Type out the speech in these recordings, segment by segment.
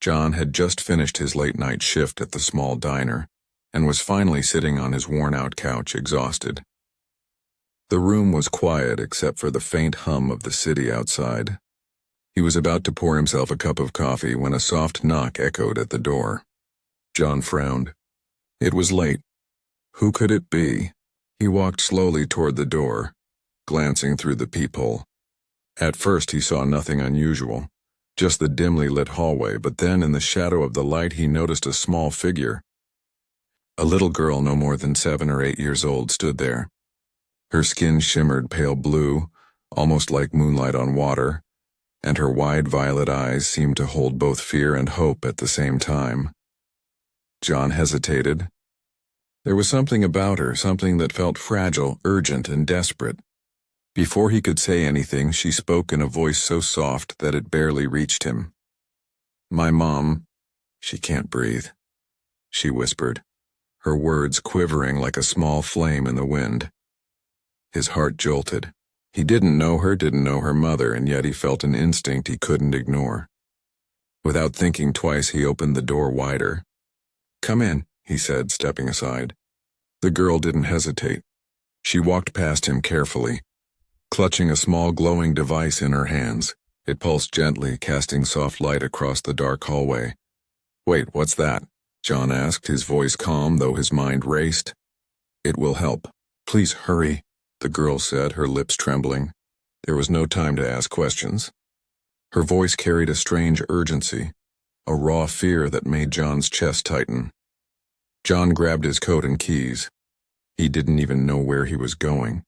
John had just finished his late-night shift at the small diner and was finally sitting on his worn-out couch, exhausted. The room was quiet except for the faint hum of the city outside. He was about to pour himself a cup of coffee when a soft knock echoed at the door. John frowned. It was late. Who could it be? He walked slowly toward the door, glancing through the peephole. At first he saw nothing unusual, just the dimly lit hallway, but then in the shadow of the light he noticed a small figure. A little girl no more than 7 or 8 years old stood there. Her skin shimmered pale blue, almost like moonlight on water, and her wide violet eyes seemed to hold both fear and hope at the same time. John hesitated. There was something about her, something that felt fragile, urgent, and desperate. Before he could say anything, she spoke in a voice so soft that it barely reached him. "My mom, she can't breathe," she whispered, her words quivering like a small flame in the wind. His heart jolted. He didn't know her mother, and yet he felt an instinct he couldn't ignore. Without thinking twice, he opened the door wider. "Come in," he said, stepping aside. The girl didn't hesitate. She walked past him carefully, clutching a small glowing device in her hands. It pulsed gently, casting soft light across the dark hallway. "Wait, what's that?" John asked, his voice calm though his mind raced. "It will help. Please hurry," the girl said, her lips trembling. There was no time to ask questions. Her voice carried a strange urgency, a raw fear that made John's chest tighten. John grabbed his coat and keys. He didn't even know where he was going,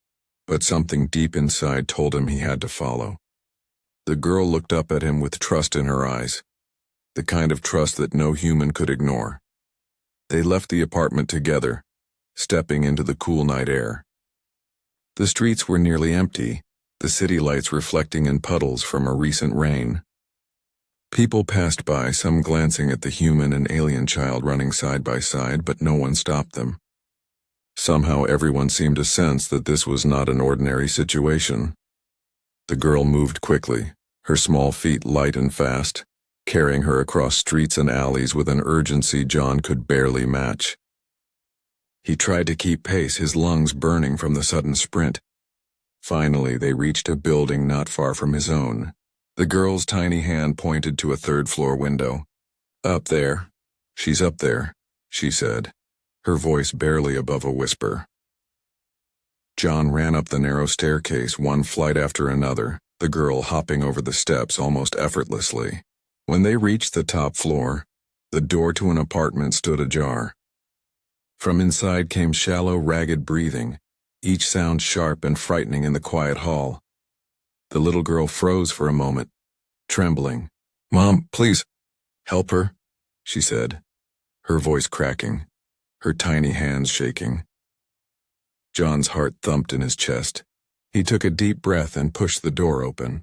but something deep inside told him he had to follow. The girl looked up at him with trust in her eyes, the kind of trust that no human could ignore. They left the apartment together, stepping into the cool night air. The streets were nearly empty, the city lights reflecting in puddles from a recent rain. People passed by, some glancing at the human and alien child running side by side, but no one stopped them. Somehow everyone seemed to sense that this was not an ordinary situation. The girl moved quickly, her small feet light and fast, carrying her across streets and alleys with an urgency John could barely match. He tried to keep pace, his lungs burning from the sudden sprint. Finally, they reached a building not far from his own. The girl's tiny hand pointed to a third-floor window. "Up there. She's up there," she said, her voice barely above a whisper. John ran up the narrow staircase, one flight after another, the girl hopping over the steps almost effortlessly. When they reached the top floor, the door to an apartment stood ajar. From inside came shallow, ragged breathing, each sound sharp and frightening in the quiet hall. The little girl froze for a moment, trembling. "Mom, please, help her," she said, her voice cracking, her tiny hands shaking. John's heart thumped in his chest. He took a deep breath and pushed the door open.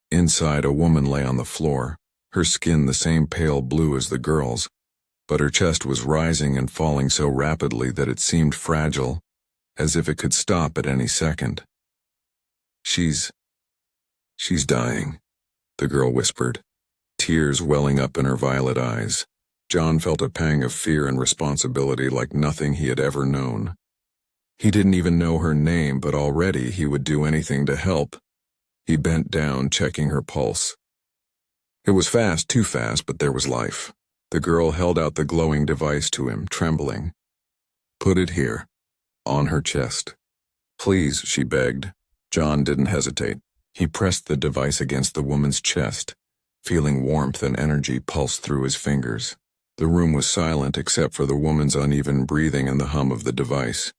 Inside, a woman lay on the floor, her skin the same pale blue as the girl's, but her chest was rising and falling so rapidly that it seemed fragile, as if it could stop at any second. She's dying," the girl whispered, tears welling up in her violet eyes. John felt a pang of fear and responsibility like nothing he had ever known. He didn't even know her name, but already he would do anything to help. He bent down, checking her pulse. It was fast, too fast, but there was life. The girl held out the glowing device to him, trembling. "Put it here, on her chest." "Please," she begged. John didn't hesitate. He pressed the device against the woman's chest, feeling warmth and energy pulse through his fingers. The room was silent except for the woman's uneven breathing and the hum of the device.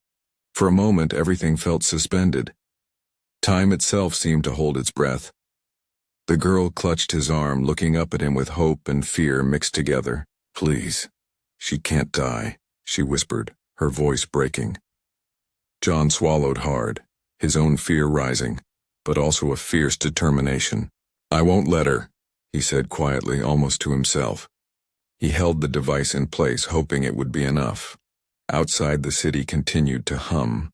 For a moment, everything felt suspended. Time itself seemed to hold its breath. The girl clutched his arm, looking up at him with hope and fear mixed together. "Please, she can't die," she whispered, her voice breaking. John swallowed hard, his own fear rising, but also a fierce determination. "I won't let her," he said quietly, almost to himself. He held the device in place, hoping it would be enough. Outside, the city continued to hum,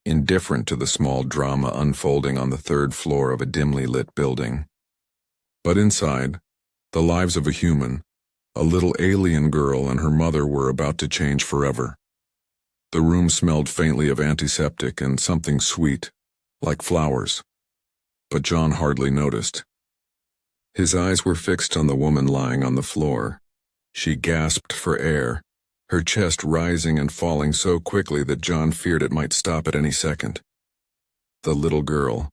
indifferent to the small drama unfolding on the third floor of a dimly lit building. But inside, the lives of a human, A little alien girl and her mother were about to change forever. The room smelled faintly of antiseptic and something sweet, like flowers. But John hardly noticed. His eyes were fixed on the woman lying on the floor. She gasped for air, her chest rising and falling so quickly that John feared it might stop at any second. The little girl,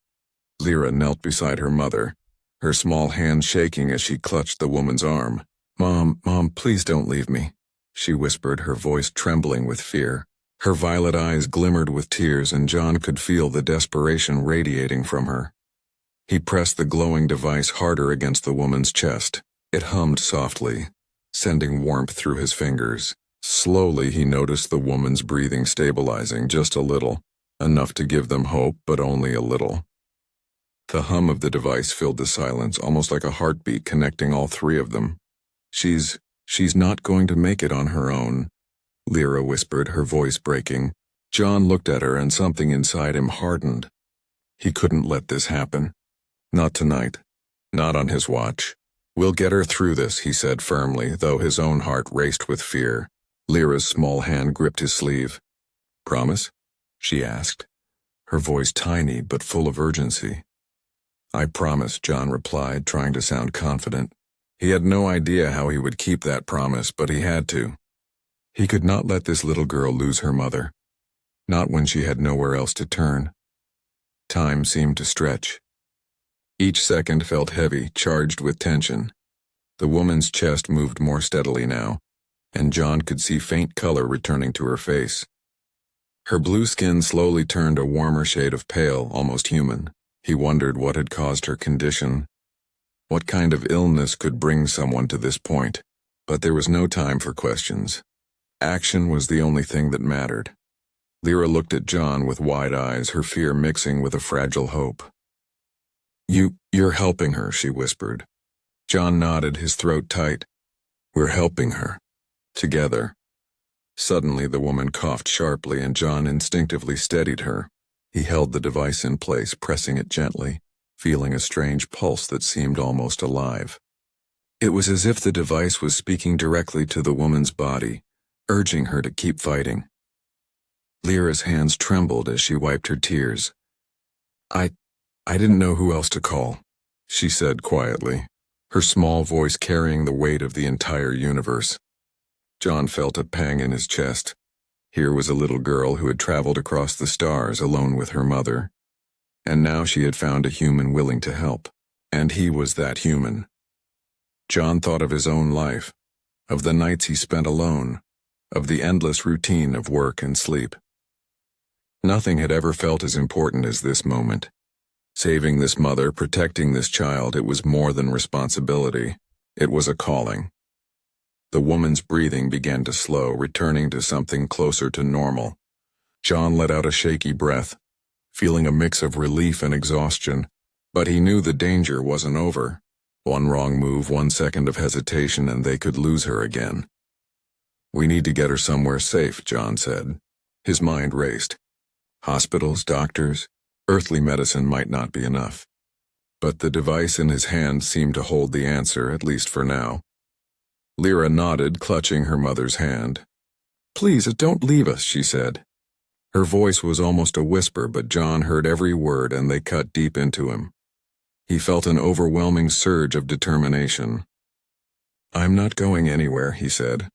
Lyra, knelt beside her mother, her small hand shaking as she clutched the woman's arm. Mom, please don't leave me," she whispered, her voice trembling with fear. Her violet eyes glimmered with tears, and John could feel the desperation radiating from her. He pressed the glowing device harder against the woman's chest. It hummed softly, sending warmth through his fingers. Slowly he noticed the woman's breathing stabilizing just a little, enough to give them hope, but only a little. The hum of the device filled the silence, almost like a heartbeat connecting all three of them. She's not going to make it on her own," Lyra whispered, her voice breaking. John looked at her and something inside him hardened. He couldn't let this happen. Not tonight. Not on his watch. "We'll get her through this," he said firmly, though his own heart raced with fear. Lyra's small hand gripped his sleeve. "Promise?" she asked, her voice tiny but full of urgency. "I promise," John replied, trying to sound confident. He had no idea how he would keep that promise, but he had to. He could not let this little girl lose her mother, not when she had nowhere else to turn. Time seemed to stretch. Each second felt heavy, charged with tension. The woman's chest moved more steadily now, and John could see faint color returning to her face. Her blue skin slowly turned a warmer shade of pale, almost human. He wondered what had caused her condition. What kind of illness could bring someone to this point? But there was no time for questions. Action was the only thing that mattered. Lyra looked at John with wide eyes, her fear mixing with a fragile hope. You're helping her," she whispered. John nodded, his throat tight. "We're helping her. Together." Suddenly the woman coughed sharply, and John instinctively steadied her. He held the device in place, pressing it gently, feeling a strange pulse that seemed almost alive. It was as if the device was speaking directly to the woman's body, urging her to keep fighting. Lyra's hands trembled as she wiped her tears. I didn't know who else to call," she said quietly, her small voice carrying the weight of the entire universe. John felt a pang in his chest. Here was a little girl who had traveled across the stars alone with her mother, and now she had found a human willing to help, and he was that human. John thought of his own life, of the nights he spent alone, of the endless routine of work and sleep. Nothing had ever felt as important as this moment. Saving this mother, protecting this child, it was more than responsibility. It was a calling. The woman's breathing began to slow, returning to something closer to normal. John let out a shaky breath, feeling a mix of relief and exhaustion, but he knew the danger wasn't over. One wrong move, 1 second of hesitation, and they could lose her again. "We need to get her somewhere safe," John said. His mind raced. Hospitals, doctors, earthly medicine might not be enough. But the device in his hand seemed to hold the answer, at least for now. Lyra nodded, clutching her mother's hand. "Please, don't leave us," she said. Her voice was almost a whisper, but John heard every word, and they cut deep into him. He felt an overwhelming surge of determination. "I'm not going anywhere," he said.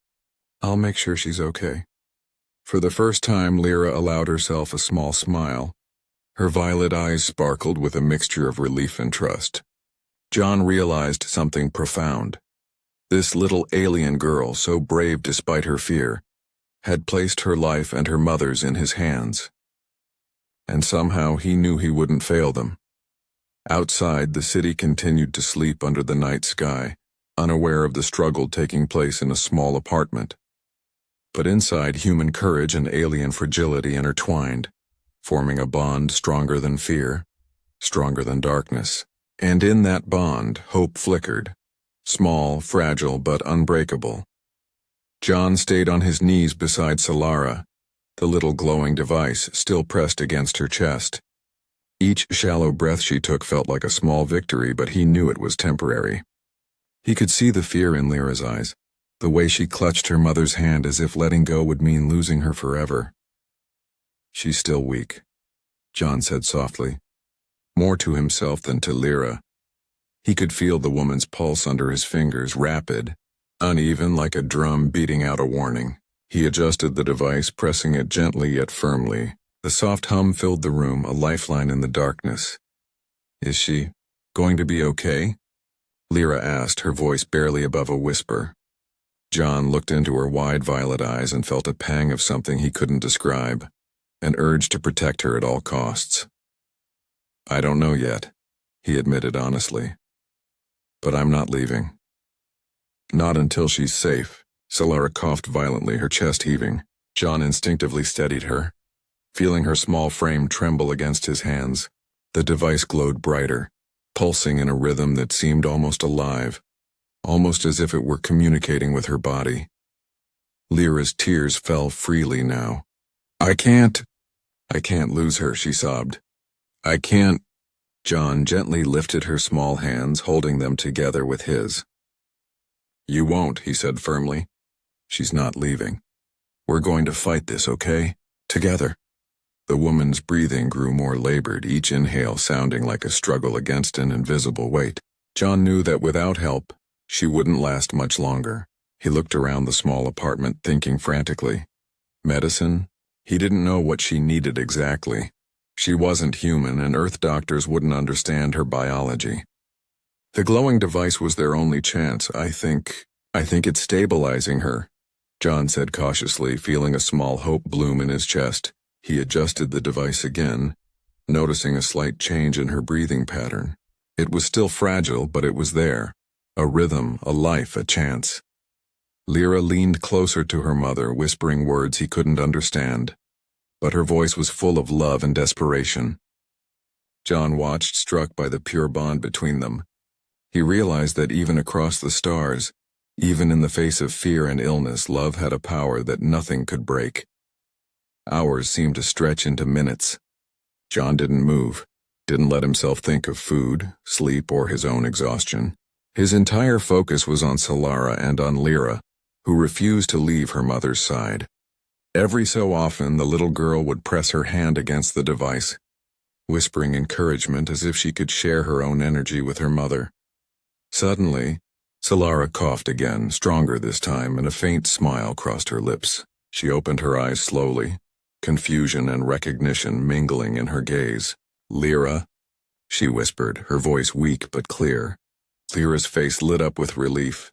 "I'll make sure she's okay." For the first time, Lyra allowed herself a small smile. Her violet eyes sparkled with a mixture of relief and trust. John realized something profound. This little alien girl, so brave despite her fear, had placed her life and her mother's in his hands. And somehow he knew he wouldn't fail them. Outside, the city continued to sleep under the night sky, unaware of the struggle taking place in a small apartment. But inside, human courage and alien fragility intertwined, forming a bond stronger than fear, stronger than darkness. And in that bond, hope flickered, small, fragile, but unbreakable. John stayed on his knees beside Solara, the little glowing device still pressed against her chest. Each shallow breath she took felt like a small victory, but he knew it was temporary. He could see the fear in Lyra's eyes, the way she clutched her mother's hand as if letting go would mean losing her forever. "She's still weak," John said softly, more to himself than to Lyra. He could feel the woman's pulse under his fingers, rapid, uneven like a drum beating out a warning. He adjusted the device, pressing it gently yet firmly. The soft hum filled the room, a lifeline in the darkness. "Is she going to be okay?" Lyra asked, her voice barely above a whisper. John looked into her wide violet eyes and felt a pang of something he couldn't describe, an urge to protect her at all costs. "I don't know yet," he admitted honestly. "But I'm not leaving." "Not until she's safe." Solara coughed violently, her chest heaving. John instinctively steadied her, feeling her small frame tremble against his hands. The device glowed brighter, pulsing in a rhythm that seemed almost alive, almost as if it were communicating with her body. Lyra's tears fell freely now. I can't lose her," she sobbed. "I can't." John gently lifted her small hands, holding them together with his. "You won't," he said firmly. "She's not leaving. We're going to fight this, okay? Together." The woman's breathing grew more labored, each inhale sounding like a struggle against an invisible weight. John knew that without help, she wouldn't last much longer. He looked around the small apartment, thinking frantically. Medicine? He didn't know what she needed exactly. She wasn't human, and Earth doctors wouldn't understand her biology. The glowing device was their only chance. I think it's stabilizing her," John said cautiously, feeling a small hope bloom in his chest. He adjusted the device again, noticing a slight change in her breathing pattern. It was still fragile, but it was there. A rhythm, a life, a chance. Lyra leaned closer to her mother, whispering words he couldn't understand, but her voice was full of love and desperation. John watched, struck by the pure bond between them. He realized that even across the stars, even in the face of fear and illness, love had a power that nothing could break. Hours seemed to stretch into minutes. John didn't move, didn't let himself think of food, sleep, or his own exhaustion. His entire focus was on Solara and on Lyra, who refused to leave her mother's side. Every so often, the little girl would press her hand against the device, whispering encouragement as if she could share her own energy with her mother. Suddenly, Solara coughed again, stronger this time, and a faint smile crossed her lips. She opened her eyes slowly, confusion and recognition mingling in her gaze. "Lyra," she whispered, her voice weak but clear. Lyra's face lit up with relief,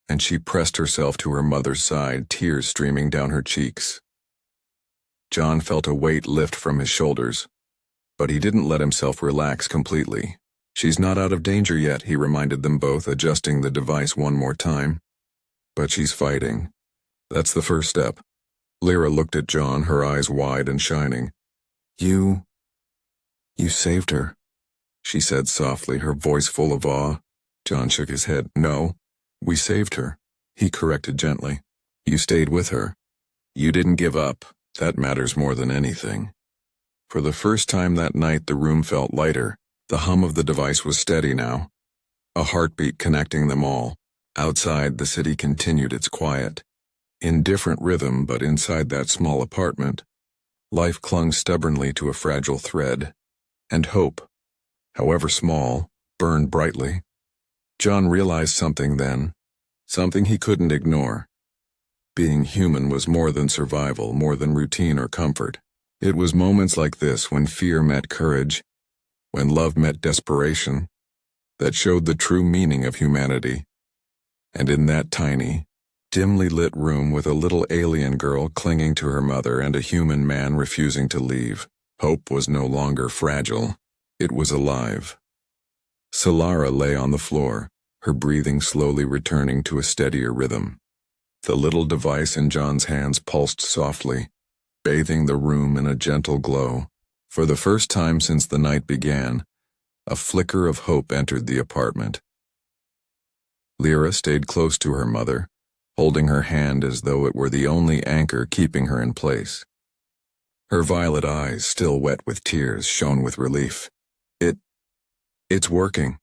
and she pressed herself to her mother's side, tears streaming down her cheeks. John felt a weight lift from his shoulders, but he didn't let himself relax completely. "She's not out of danger yet," he reminded them both, adjusting the device one more time. "But she's fighting. That's the first step." Lyra looked at John, her eyes wide and shining. You saved her," she said softly, her voice full of awe. John shook his head. "No, we saved her," he corrected gently. "You stayed with her. You didn't give up. That matters more than anything." For the first time that night, the room felt lighter. The hum of the device was steady now, a heartbeat connecting them all. Outside, the city continued its quiet, in different rhythm, but inside that small apartment, life clung stubbornly to a fragile thread, and hope, however small, burned brightly. John realized something then, something he couldn't ignore. Being human was more than survival, more than routine or comfort. It was moments like this, when fear met courage, when love met desperation, that showed the true meaning of humanity. And in that tiny, dimly lit room, with a little alien girl clinging to her mother and a human man refusing to leave, hope was no longer fragile. It was alive. Solara lay on the floor, her breathing slowly returning to a steadier rhythm. The little device in John's hands pulsed softly, bathing the room in a gentle glow. For the first time since the night began, a flicker of hope entered the apartment. Lyra stayed close to her mother, holding her hand as though it were the only anchor keeping her in place. Her violet eyes, still wet with tears, shone with relief. It's working,"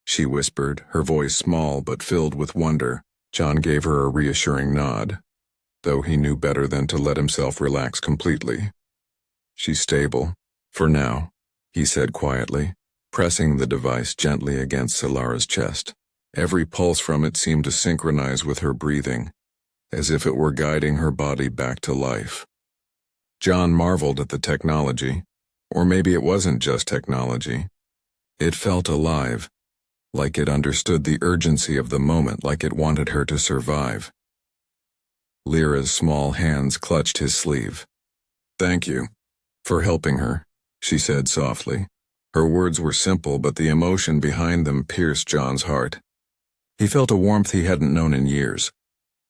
she whispered, her voice small but filled with wonder. John gave her a reassuring nod, though he knew better than to let himself relax completely. She's stable, for now, he said quietly, pressing the device gently against Solara's chest. Every pulse from it seemed to synchronize with her breathing, as if it were guiding her body back to life. John marveled at the technology, or maybe it wasn't just technology. It felt alive, like it understood the urgency of the moment, like it wanted her to survive. Lyra's small hands clutched his sleeve. "Thank you for helping her," she said softly. Her words were simple, but the emotion behind them pierced John's heart. He felt a warmth he hadn't known in years,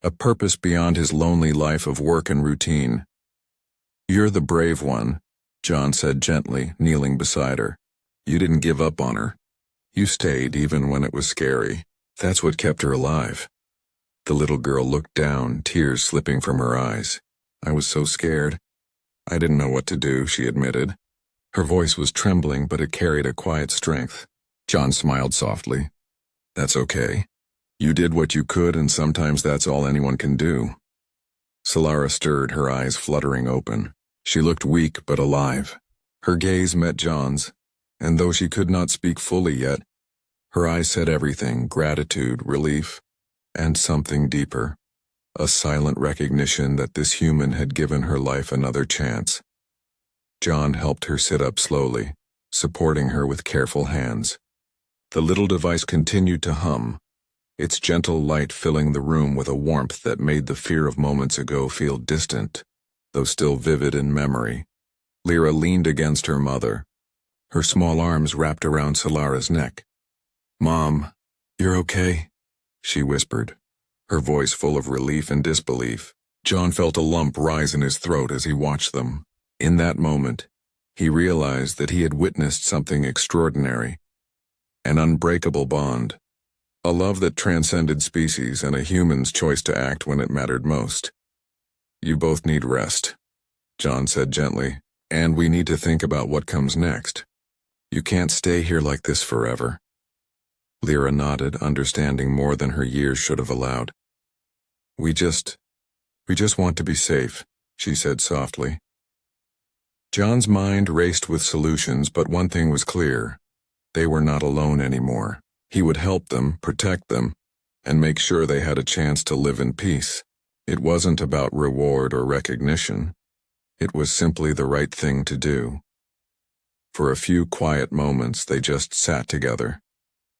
a purpose beyond his lonely life of work and routine. "You're the brave one," John said gently, kneeling beside her. "You didn't give up on her. You stayed even when it was scary. That's what kept her alive." The little girl looked down, tears slipping from her eyes. "I was so scared. I didn't know what to do," she admitted. Her voice was trembling, but it carried a quiet strength. John smiled softly. "That's okay. You did what you could, and sometimes that's all anyone can do." Solara stirred, her eyes fluttering open. She looked weak but alive. Her gaze met John's, and though she could not speak fully yet, her eyes said everything: gratitude, relief, and something deeper. A silent recognition that this human had given her life another chance. John helped her sit up slowly, supporting her with careful hands. The little device continued to hum, its gentle light filling the room with a warmth that made the fear of moments ago feel distant, though still vivid in memory. Lyra leaned against her mother, her small arms wrapped around Solara's neck. "Mom, you're okay?" she whispered, her voice full of relief and disbelief. John felt a lump rise in his throat as he watched them. In that moment, he realized that he had witnessed something extraordinary, an unbreakable bond, a love that transcended species and a human's choice to act when it mattered most. "You both need rest," John said gently, "and we need to think about what comes next. You can't stay here like this forever." Lyra nodded, understanding more than her years should have allowed. We just want to be safe," she said softly. John's mind raced with solutions, but one thing was clear. They were not alone anymore. He would help them, protect them, and make sure they had a chance to live in peace. It wasn't about reward or recognition. It was simply the right thing to do. For a few quiet moments, they just sat together,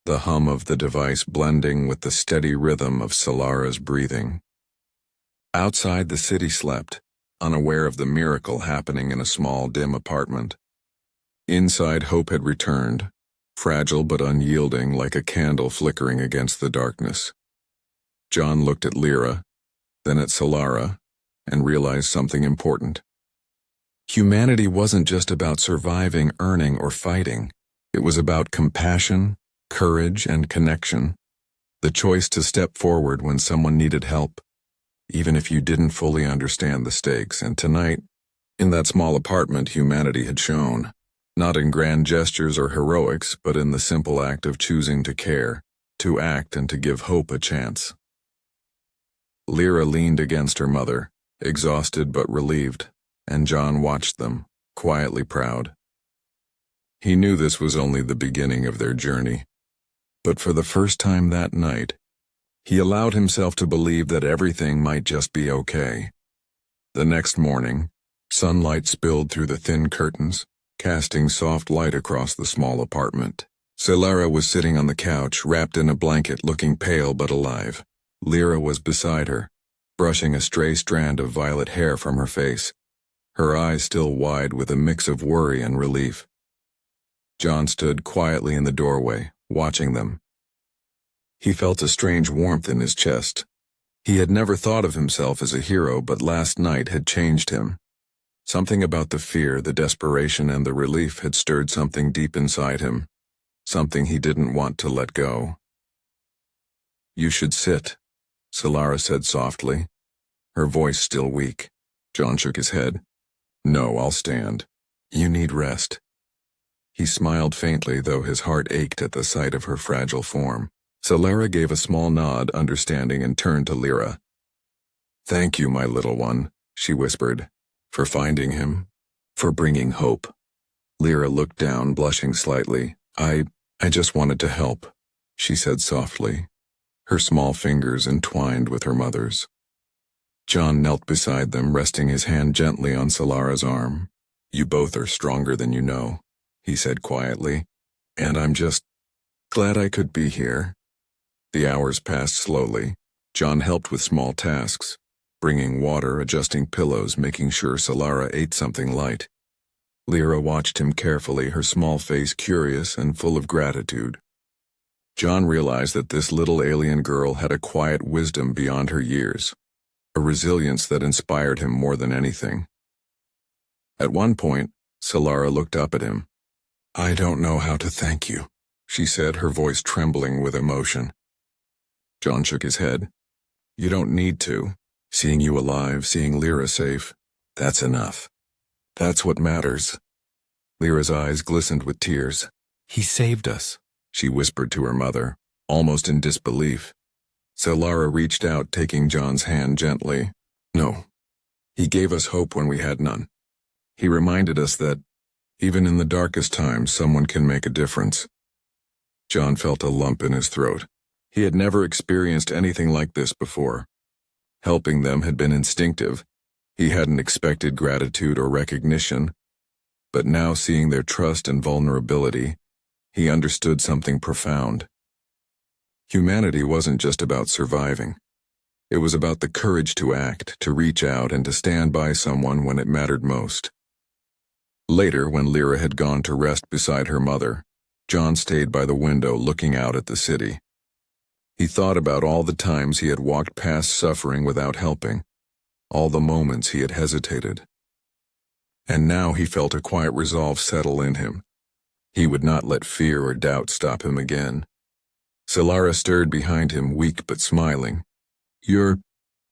the hum of the device blending with the steady rhythm of Solara's breathing. Outside, the city slept, unaware of the miracle happening in a small, dim apartment. Inside, hope had returned, fragile but unyielding, like a candle flickering against the darkness. John looked at Lyra, then at Solara, and realized something important. Humanity wasn't just about surviving, earning, or fighting. It was about compassion, courage, and connection. The choice to step forward when someone needed help, even if you didn't fully understand the stakes. And tonight, in that small apartment, humanity had shown, not in grand gestures or heroics, but in the simple act of choosing to care, to act, and to give hope a chance. Lyra leaned against her mother, exhausted but relieved, and John watched them, quietly proud. He knew this was only the beginning of their journey, but for the first time that night, he allowed himself to believe that everything might just be okay. The next morning, sunlight spilled through the thin curtains, casting soft light across the small apartment. Solara was sitting on the couch, wrapped in a blanket, looking pale but alive. Lyra was beside her, brushing a stray strand of violet hair from her face, her eyes still wide with a mix of worry and relief. John stood quietly in the doorway, watching them. He felt a strange warmth in his chest. He had never thought of himself as a hero, but last night had changed him. Something about the fear, the desperation, and the relief had stirred something deep inside him, something he didn't want to let go. "You should sit," Solara said softly, her voice still weak. John shook his head. "No, I'll stand. You need rest." He smiled faintly, though his heart ached at the sight of her fragile form. Solara gave a small nod, understanding, and turned to Lyra. "Thank you, my little one," she whispered, "for finding him, for bringing hope." Lyra looked down, blushing slightly. I just wanted to help," she said softly, her small fingers entwined with her mother's. John knelt beside them, resting his hand gently on Solara's arm. "You both are stronger than you know," he said quietly, "and I'm just glad I could be here." The hours passed slowly. John helped with small tasks, bringing water, adjusting pillows, making sure Solara ate something light. Lyra watched him carefully, her small face curious and full of gratitude. John realized that this little alien girl had a quiet wisdom beyond her years, a resilience that inspired him more than anything. At one point, Solara looked up at him. "I don't know how to thank you," she said, her voice trembling with emotion. John shook his head. "You don't need to. Seeing you alive, seeing Lyra safe, that's enough. That's what matters." Lyra's eyes glistened with tears. "He saved us," she whispered to her mother, almost in disbelief. Solara reached out, taking John's hand gently. "No. He gave us hope when we had none. He reminded us that, even in the darkest times, someone can make a difference." John felt a lump in his throat. He had never experienced anything like this before. Helping them had been instinctive. He hadn't expected gratitude or recognition, but now seeing their trust and vulnerability, he understood something profound. Humanity wasn't just about surviving. It was about the courage to act, to reach out, and to stand by someone when it mattered most. Later, when Lyra had gone to rest beside her mother, John stayed by the window looking out at the city. He thought about all the times he had walked past suffering without helping, all the moments he had hesitated. And now he felt a quiet resolve settle in him. He would not let fear or doubt stop him again. Solara stirred behind him, weak but smiling. "You're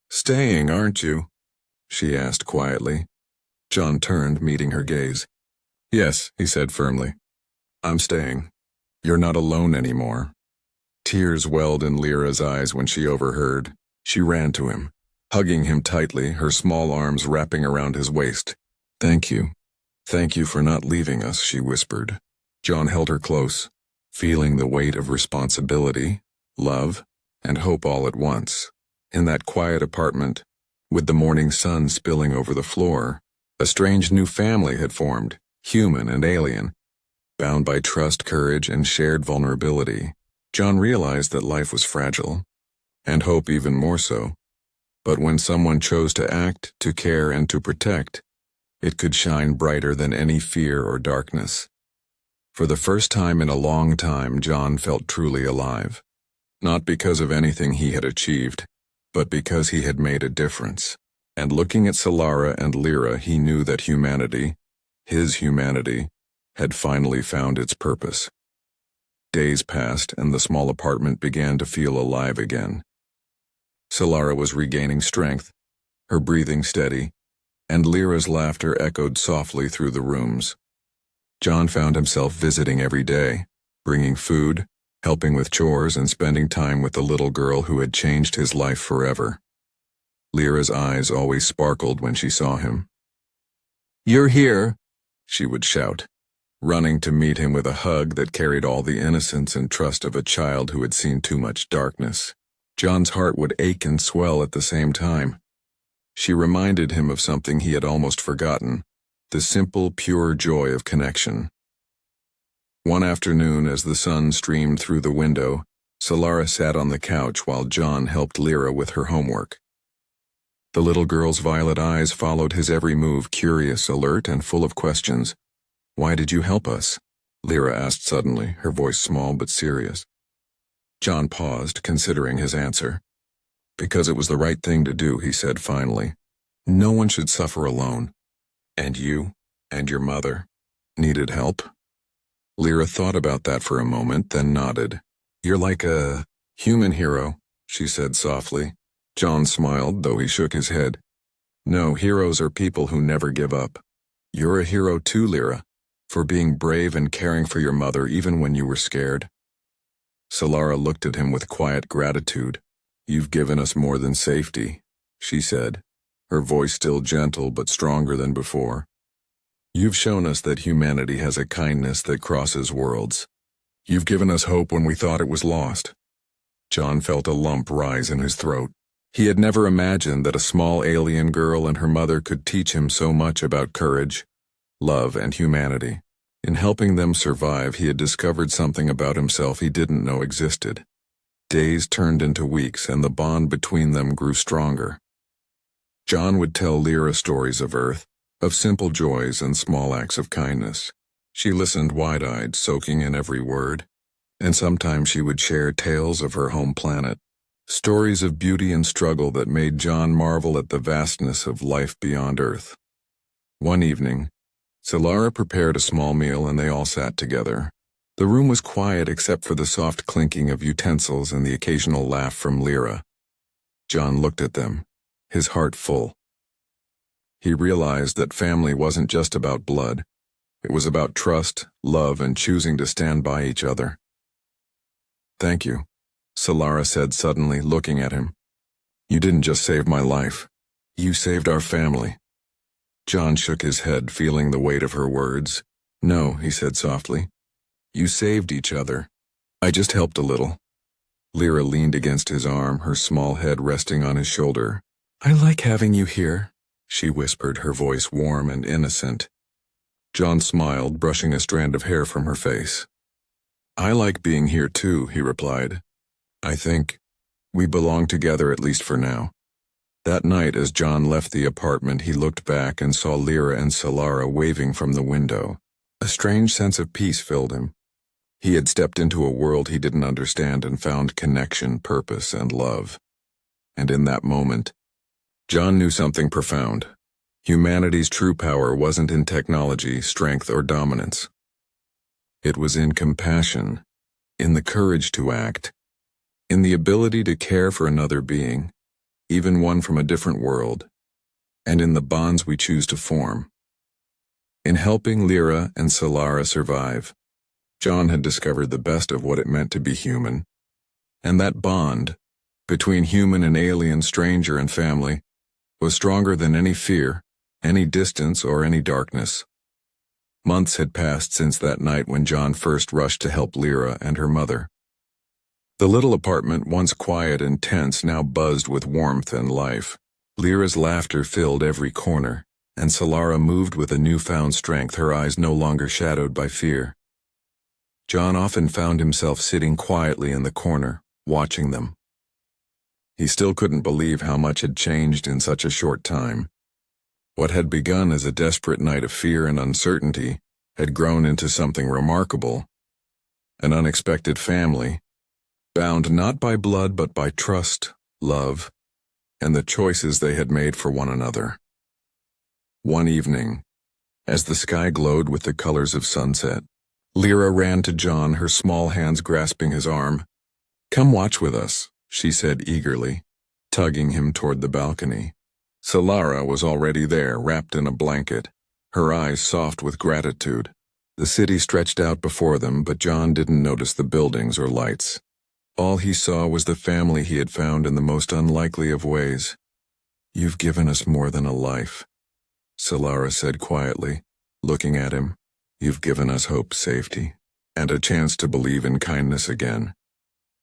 staying, aren't you?" she asked quietly. John turned, meeting her gaze. "Yes," he said firmly. "I'm staying. You're not alone anymore." Tears welled in Lyra's eyes when she overheard. She ran to him, hugging him tightly, her small arms wrapping around his waist. "Thank you. Thank you for not leaving us," she whispered. John held her close, feeling the weight of responsibility, love, and hope all at once. In that quiet apartment, with the morning sun spilling over the floor, a strange new family had formed, human and alien, bound by trust, courage, and shared vulnerability. John realized that life was fragile, and hope even more so. But when someone chose to act, to care, and to protect, it could shine brighter than any fear or darkness. For the first time in a long time, John felt truly alive. Not because of anything he had achieved, but because he had made a difference. And looking at Solara and Lyra, he knew that humanity, his humanity, had finally found its purpose. Days passed, and the small apartment began to feel alive again. Solara was regaining strength, her breathing steady, and Lyra's laughter echoed softly through the rooms. John found himself visiting every day, bringing food, helping with chores, and spending time with the little girl who had changed his life forever. Lyra's eyes always sparkled when she saw him. "You're here," she would shout, running to meet him with a hug that carried all the innocence and trust of a child who had seen too much darkness. John's heart would ache and swell at the same time. She reminded him of something he had almost forgotten, the simple, pure joy of connection. One afternoon, as the sun streamed through the window, Solara sat on the couch while John helped Lyra with her homework. The little girl's violet eyes followed his every move, curious, alert, and full of questions. "Why did you help us?" Lyra asked suddenly, her voice small but serious. John paused, considering his answer. "Because it was the right thing to do," he said finally. "No one should suffer alone. And you, and your mother, needed help." Lyra thought about that for a moment, then nodded. "You're like a human hero," she said softly. John smiled, though he shook his head. "No, heroes are people who never give up. You're a hero too, Lyra, for being brave and caring for your mother even when you were scared." Solara looked at him with quiet gratitude. "You've given us more than safety," she said, her voice still gentle but stronger than before. "You've shown us that humanity has a kindness that crosses worlds. You've given us hope when we thought it was lost." John felt a lump rise in his throat. He had never imagined that a small alien girl and her mother could teach him so much about courage, love, and humanity. In helping them survive, he had discovered something about himself he didn't know existed. Days turned into weeks, and the bond between them grew stronger. John would tell Lyra stories of Earth, of simple joys and small acts of kindness. She listened wide-eyed, soaking in every word, and sometimes she would share tales of her home planet, stories of beauty and struggle that made John marvel at the vastness of life beyond Earth. One evening, Solara prepared a small meal and they all sat together. The room was quiet except for the soft clinking of utensils and the occasional laugh from Lyra. John looked at them, his heart full. He realized that family wasn't just about blood. It was about trust, love, and choosing to stand by each other. "Thank you," Solara said suddenly, looking at him. "You didn't just save my life. You saved our family." John shook his head, feeling the weight of her words. "No," he said softly. "You saved each other. I just helped a little." Lyra leaned against his arm, her small head resting on his shoulder. "I like having you here," she whispered, her voice warm and innocent. John smiled, brushing a strand of hair from her face. "I like being here too," he replied. "I think we belong together, at least for now." That night, as John left the apartment, he looked back and saw Lyra and Solara waving from the window. A strange sense of peace filled him. He had stepped into a world he didn't understand and found connection, purpose, and love. And in that moment, John knew something profound. Humanity's true power wasn't in technology, strength, or dominance. It was in compassion, in the courage to act, in the ability to care for another being, even one from a different world, and in the bonds we choose to form. In helping Lyra and Solara survive, John had discovered the best of what it meant to be human, and that bond, between human and alien, stranger and family, was stronger than any fear, any distance, or any darkness. Months had passed since that night when John first rushed to help Lyra and her mother. The little apartment, once quiet and tense, now buzzed with warmth and life. Lyra's laughter filled every corner, and Solara moved with a newfound strength, her eyes no longer shadowed by fear. John often found himself sitting quietly in the corner, watching them. He still couldn't believe how much had changed in such a short time. What had begun as a desperate night of fear and uncertainty had grown into something remarkable, an unexpected family, bound not by blood but by trust, love, and the choices they had made for one another. One evening, as the sky glowed with the colors of sunset, Lyra ran to John, her small hands grasping his arm. "Come watch with us," she said eagerly, tugging him toward the balcony. Solara was already there, wrapped in a blanket, her eyes soft with gratitude. The city stretched out before them, but John didn't notice the buildings or lights. All he saw was the family he had found in the most unlikely of ways. "You've given us more than a life," Solara said quietly, looking at him. "You've given us hope, safety, and a chance to believe in kindness again."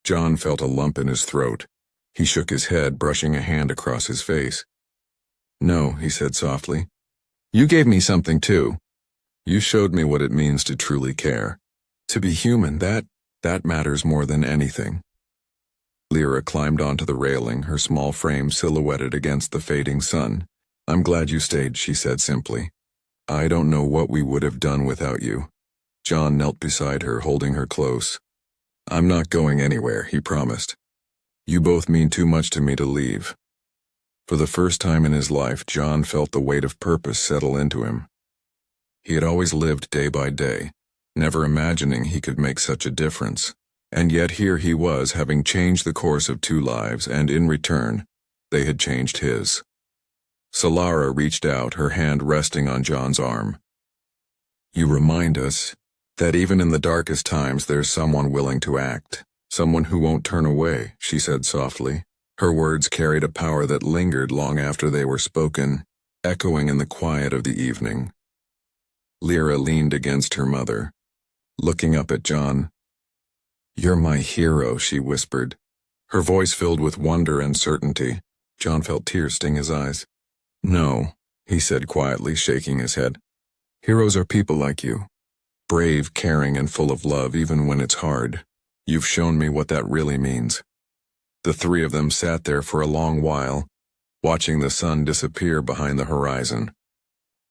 John felt a lump in his throat. He shook his head, brushing a hand across his face. "No," he said softly. "You gave me something too. You showed me what it means to truly care. To be human, that matters more than anything." Lyra climbed onto the railing, her small frame silhouetted against the fading sun. "I'm glad you stayed," she said simply. "I don't know what we would have done without you." John knelt beside her, holding her close. "I'm not going anywhere," he promised. "You both mean too much to me to leave." For the first time in his life, John felt the weight of purpose settle into him. He had always lived day by day, never imagining he could make such a difference. And yet here he was, having changed the course of two lives, and in return, they had changed his. Solara reached out, her hand resting on John's arm. "You remind us that even in the darkest times there's someone willing to act, Someone who won't turn away, she said softly. Her words carried a power that lingered long after they were spoken, echoing in the quiet of the evening. Lyra leaned against her mother, looking up at John. "You're my hero," she whispered, her voice filled with wonder and certainty. John felt tears sting his eyes. "No," he said quietly, shaking his head. "Heroes are people like you. Brave, caring, and full of love even when it's hard. You've shown me what that really means." The three of them sat there for a long while, watching the sun disappear behind the horizon.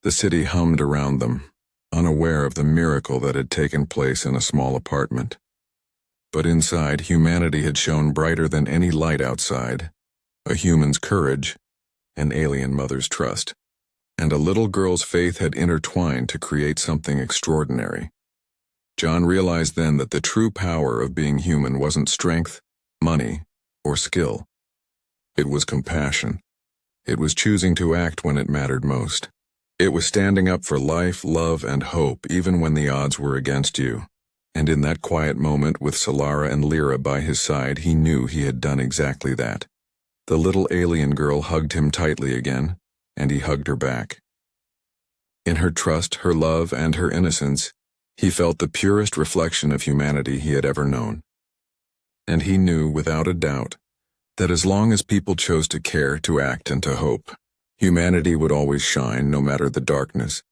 The city hummed around them, unaware of the miracle that had taken place in a small apartment. But inside, humanity had shone brighter than any light outside. A human's courage, an alien mother's trust, and a little girl's faith had intertwined to create something extraordinary. John realized then that the true power of being human wasn't strength, money, or skill. It was compassion. It was choosing to act when it mattered most. It was standing up for life, love, and hope even when the odds were against you. And in that quiet moment with Solara and Lyra by his side, he knew he had done exactly that. The little alien girl hugged him tightly again, and he hugged her back. In her trust, her love, and her innocence, he felt the purest reflection of humanity he had ever known. And he knew, without a doubt, that as long as people chose to care, to act, and to hope, humanity would always shine, no matter the darkness,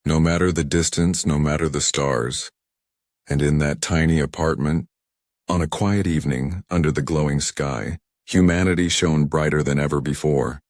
no matter the distance, no matter the stars. And in that tiny apartment, on a quiet evening, under the glowing sky, humanity shone brighter than ever before.